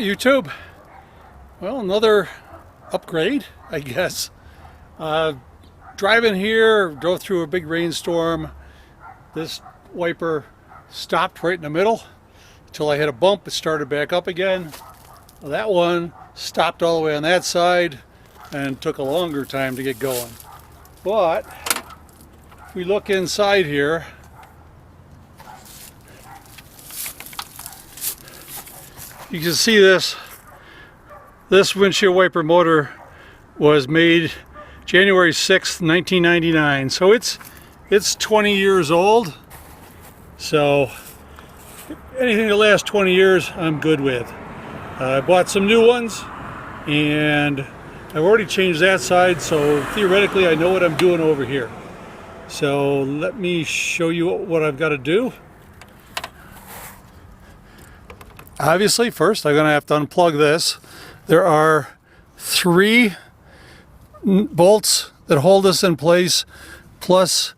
YouTube. Well, another upgrade, I guess. Driving here, drove through a big rainstorm. This wiper stopped right in the middle until I hit a bump. It started back up again. That one stopped all the way on that side and took a longer time to get going. But if we look inside here, you can see this windshield wiper motor was made January 6th, 1999. So it's 20 years old. So anything that lasts 20 years, I'm good with. I bought some new ones and I've already changed that side, so theoretically I know what I'm doing over here. So let me show you what I've got to do. Obviously, first I'm going to have to unplug this. There are 3 bolts that hold this in place, plus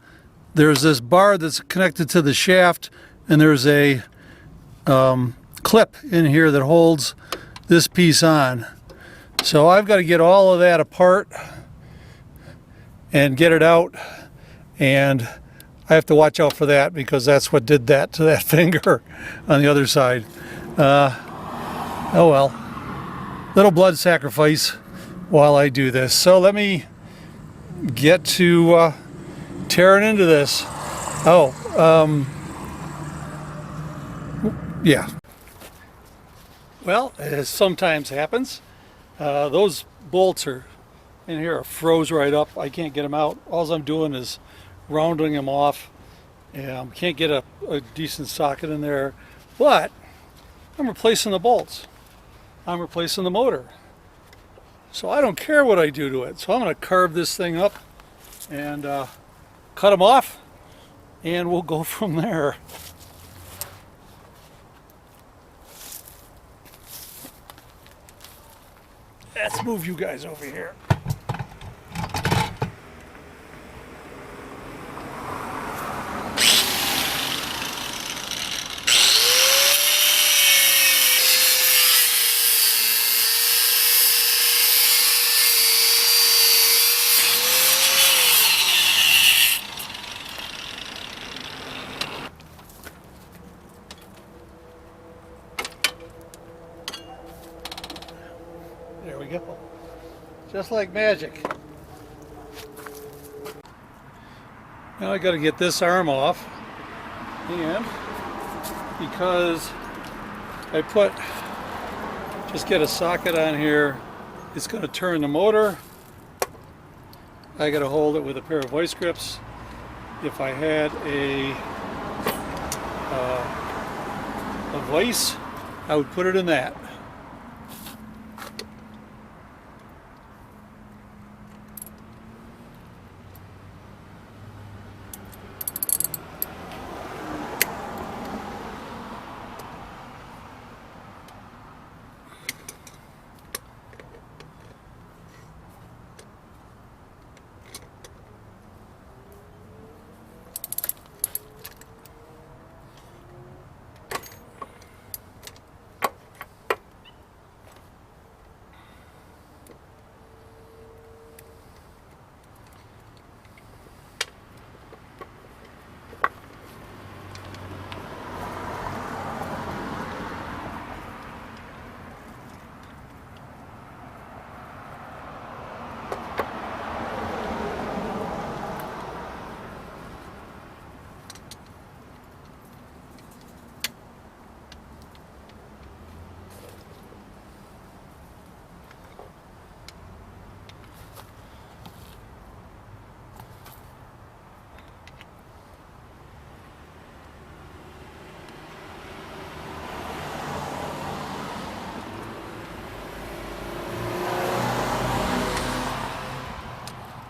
there's this bar that's connected to the shaft, and there's a clip in here that holds this piece on. So I've got to get all of that apart and get it out, and I have to watch out for that because that's what did that to that finger on the other side. Oh well, little blood sacrifice while I do this. So let me get to tearing into this. Yeah. Well, as sometimes happens, those bolts are in here are froze right up. I can't get them out. All I'm doing is rounding them off. Can't get a decent socket in there, but I'm replacing the bolts. I'm replacing the motor. So I don't care what I do to it. So I'm going to carve this thing up and cut them off, and we'll go from there. Let's move you guys over here. There we go. Just like magic. Now I got to get this arm off, and because just get a socket on here, it's going to turn the motor. I got to hold it with a pair of vice grips. If I had a vise, I would put it in that.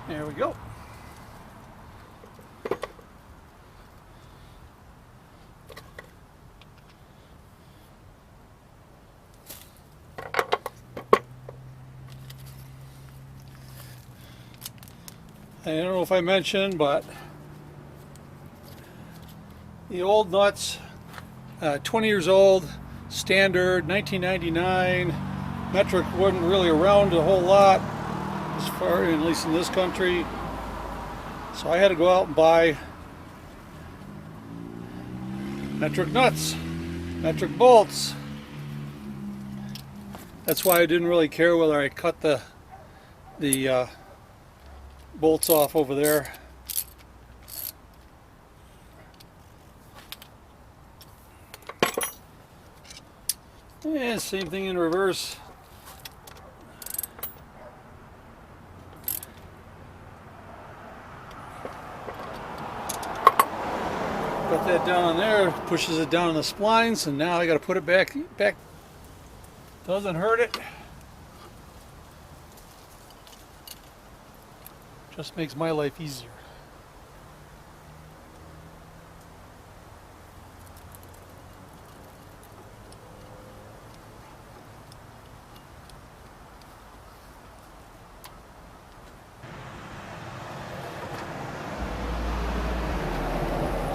There we go. I don't know if I mentioned, but the old nuts, 20 years old, standard 1999. Metric wasn't really around a whole lot, as far, at least in this country. So I had to go out and buy metric nuts, metric bolts. That's why I didn't really care whether I cut the bolts off over there. And same thing in reverse. Got that down on there, pushes it down on the splines, and now I got to put it back. Doesn't hurt it. Just makes my life easier.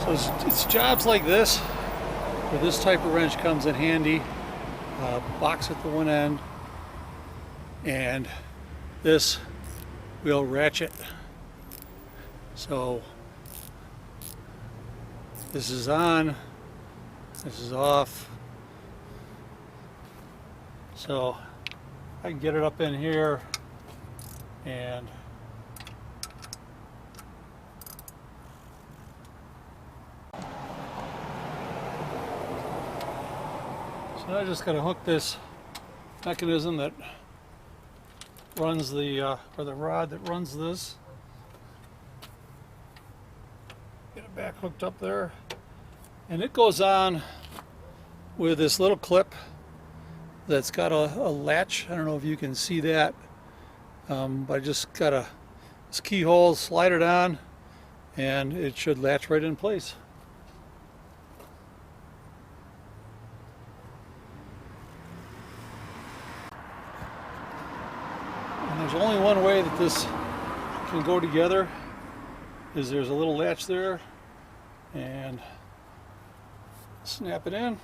So it's jobs like this where this type of wrench comes in handy. Box at the one end, and this will ratchet. So this is on, this is off. So I can get it up in here and so I just got to hook this mechanism that runs the, or the rod that runs this. Get it back hooked up there. And it goes on with this little clip that's got a latch. I don't know if you can see that. But I just got this keyhole, slide it on, and it should latch right in place. There's only one way that this can go together, is there's a little latch there, and snap it in,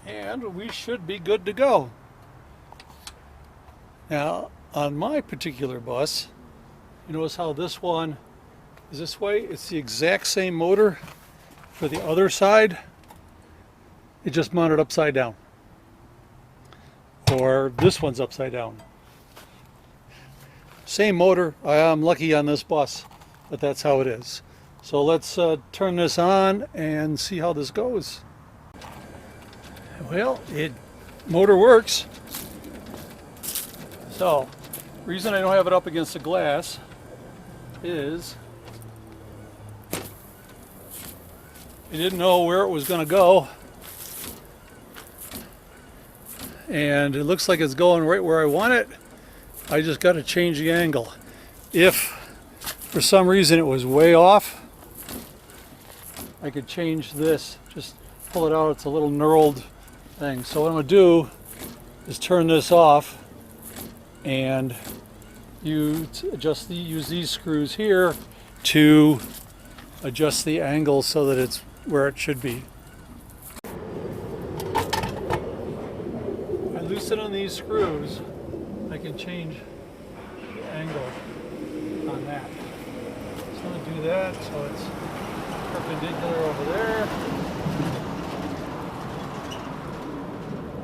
and we should be good to go. Now on my particular bus, you notice how this one is this way. It's the exact same motor for the other side. It just mounted upside down, or this one's upside down. Same motor. I'm lucky on this bus, but that's how it is. So let's turn this on and see how this goes. Well, motor works. So, reason I don't have it up against the glass is I didn't know where it was going to go, and it looks like it's going right where I want it. I just got to change the angle. If for some reason it was way off, I could change this. Just pull it out. It's a little knurled thing. So what I'm going to do is turn this off and use these screws here to adjust the angle so that it's where it should be. I loosen on these screws, I can change the angle on that. So I'm going to do that so it's perpendicular over there.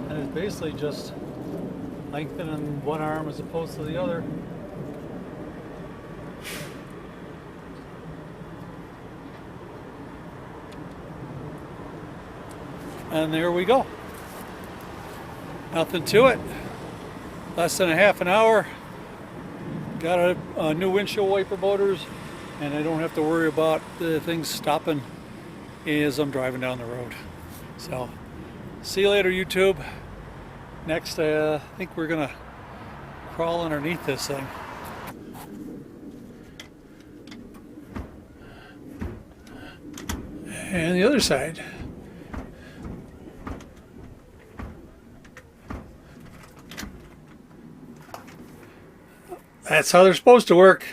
And it's basically just lengthening one arm as opposed to the other. And there we go. Nothing to it. Less than a half an hour. Got a new windshield wiper motors, and I don't have to worry about the things stopping as I'm driving down the road. So, see you later, YouTube. Next, I think we're gonna crawl underneath this thing. And the other side. That's how they're supposed to work.